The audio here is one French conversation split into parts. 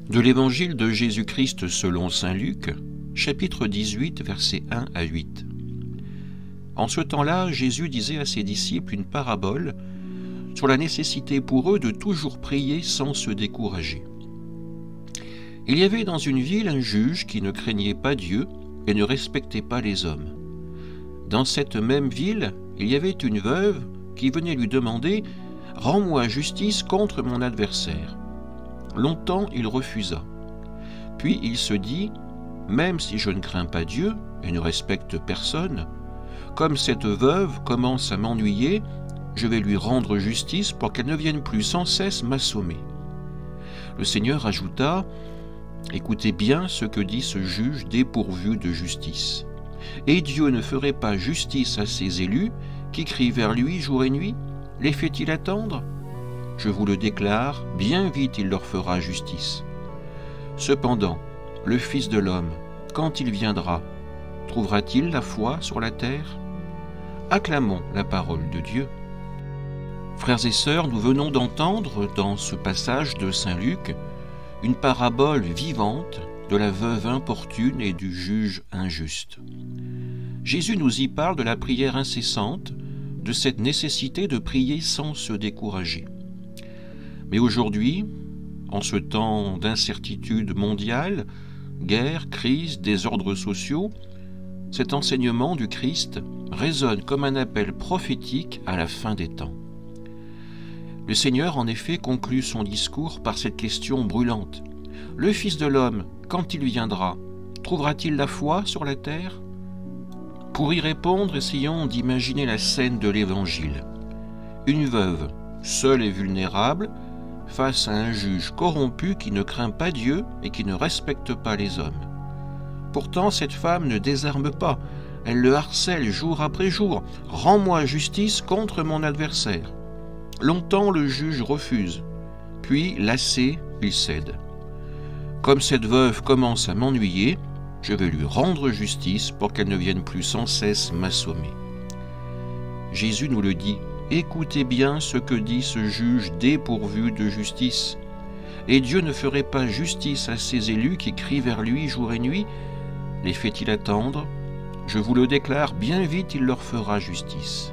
De l'Évangile de Jésus-Christ selon saint Luc, chapitre 18, versets 1 à 8. En ce temps-là, Jésus disait à ses disciples une parabole sur la nécessité pour eux de toujours prier sans se décourager. Il y avait dans une ville un juge qui ne craignait pas Dieu et ne respectait pas les hommes. Dans cette même ville, il y avait une veuve qui venait lui demander « Rends-moi justice contre mon adversaire ». Longtemps, il refusa. Puis il se dit « Même si je ne crains pas Dieu et ne respecte personne, comme cette veuve commence à m'ennuyer, je vais lui rendre justice pour qu'elle ne vienne plus sans cesse m'assommer. » Le Seigneur ajouta « Écoutez bien ce que dit ce juge dépourvu de justice. Et Dieu ne ferait pas justice à ses élus qui crient vers lui jour et nuit? Les fait-il attendre? Je vous le déclare, bien vite il leur fera justice. Cependant, le Fils de l'homme, quand il viendra, trouvera-t-il la foi sur la terre? Acclamons la parole de Dieu. Frères et sœurs, nous venons d'entendre dans ce passage de saint Luc une parabole vivante de la veuve importune et du juge injuste. Jésus nous y parle de la prière incessante, de cette nécessité de prier sans se décourager. Mais aujourd'hui, en ce temps d'incertitude mondiale, guerre, crise, désordres sociaux, cet enseignement du Christ résonne comme un appel prophétique à la fin des temps. Le Seigneur, en effet, conclut son discours par cette question brûlante. Le Fils de l'homme, quand il viendra, trouvera-t-il la foi sur la terre? Pour y répondre, essayons d'imaginer la scène de l'Évangile. Une veuve, seule et vulnérable, face à un juge corrompu qui ne craint pas Dieu et qui ne respecte pas les hommes. Pourtant, cette femme ne désarme pas, elle le harcèle jour après jour. « Rends-moi justice contre mon adversaire ». Longtemps le juge refuse, puis, lassé, il cède. Comme cette veuve commence à m'ennuyer, je vais lui rendre justice pour qu'elle ne vienne plus sans cesse m'assommer. Jésus nous le dit, écoutez bien ce que dit ce juge dépourvu de justice. Et Dieu ne ferait pas justice à ses élus qui crient vers lui jour et nuit? Les fait-il attendre? Je vous le déclare, bien vite il leur fera justice.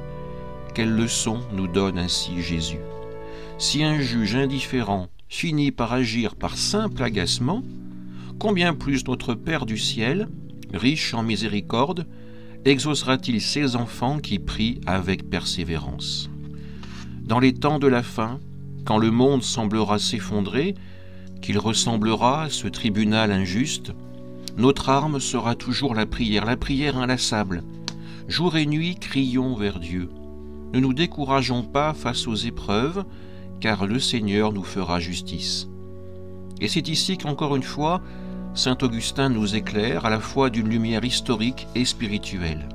Quelle leçon nous donne ainsi Jésus? Si un juge indifférent finit par agir par simple agacement, combien plus notre Père du ciel, riche en miséricorde, exaucera-t-il ses enfants qui prient avec persévérance? Dans les temps de la fin, quand le monde semblera s'effondrer, qu'il ressemblera à ce tribunal injuste, notre arme sera toujours la prière inlassable. Jour et nuit, crions vers Dieu. Ne nous décourageons pas face aux épreuves, car le Seigneur nous fera justice. Et c'est ici qu'encore une fois, saint Augustin nous éclaire à la fois d'une lumière historique et spirituelle.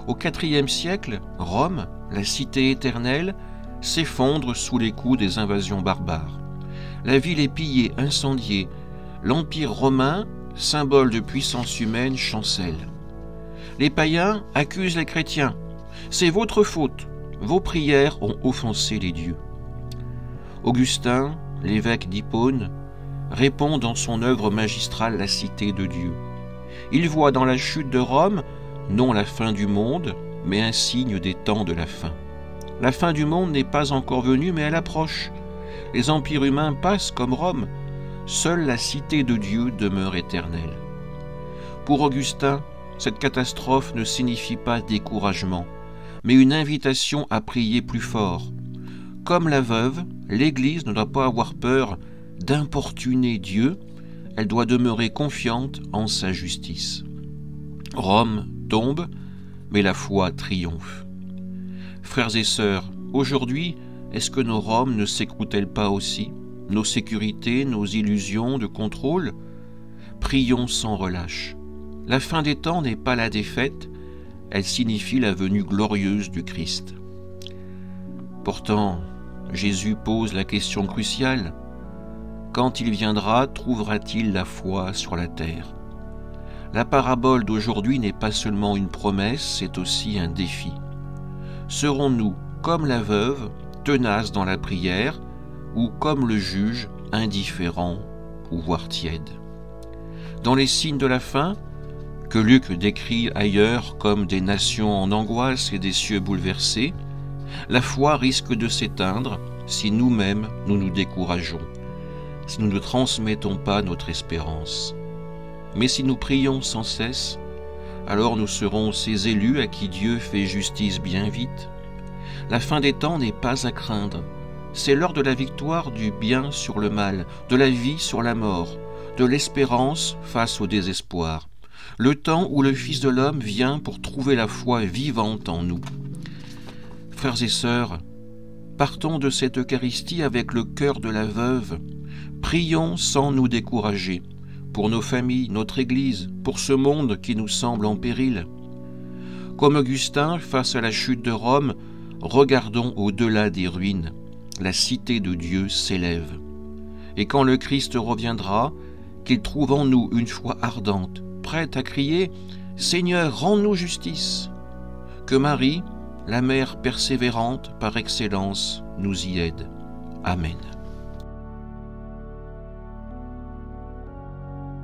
Au IVe siècle, Rome, la cité éternelle, s'effondre sous les coups des invasions barbares. La ville est pillée, incendiée. L'Empire romain, symbole de puissance humaine, chancelle. Les païens accusent les chrétiens. C'est votre faute. Vos prières ont offensé les dieux. Augustin, l'évêque d'Hippone, répond dans son œuvre magistrale La Cité de Dieu. Il voit dans la chute de Rome non la fin du monde, mais un signe des temps de la fin. La fin du monde n'est pas encore venue, mais elle approche. Les empires humains passent comme Rome. Seule la Cité de Dieu demeure éternelle. Pour Augustin, cette catastrophe ne signifie pas découragement, mais une invitation à prier plus fort. Comme la veuve, l'Église ne doit pas avoir peur d'importuner Dieu, elle doit demeurer confiante en sa justice. Rome tombe, mais la foi triomphe. Frères et sœurs, aujourd'hui, est-ce que nos Roms ne s'écroutent-elles pas aussi? Nos sécurités, nos illusions de contrôle? Prions sans relâche. La fin des temps n'est pas la défaite, elle signifie la venue glorieuse du Christ. Pourtant, Jésus pose la question cruciale. Quand il viendra, trouvera-t-il la foi sur la terre? La parabole d'aujourd'hui n'est pas seulement une promesse, c'est aussi un défi. Serons-nous, comme la veuve, tenaces dans la prière, ou comme le juge, indifférents ou voire tiède. Dans les signes de la fin, que Luc décrit ailleurs comme des nations en angoisse et des cieux bouleversés, la foi risque de s'éteindre si nous-mêmes nous nous décourageons, si nous ne transmettons pas notre espérance. Mais si nous prions sans cesse, alors nous serons ces élus à qui Dieu fait justice bien vite. La fin des temps n'est pas à craindre. C'est l'heure de la victoire du bien sur le mal, de la vie sur la mort, de l'espérance face au désespoir. Le temps où le Fils de l'homme vient pour trouver la foi vivante en nous. Frères et sœurs, partons de cette Eucharistie avec le cœur de la veuve. Prions sans nous décourager, pour nos familles, notre Église, pour ce monde qui nous semble en péril. Comme Augustin, face à la chute de Rome, regardons au-delà des ruines. La cité de Dieu s'élève. Et quand le Christ reviendra, qu'il trouve en nous une foi ardente, prête à crier « Seigneur, rends-nous justice !» Que Marie, la mère persévérante par excellence, nous y aide. Amen.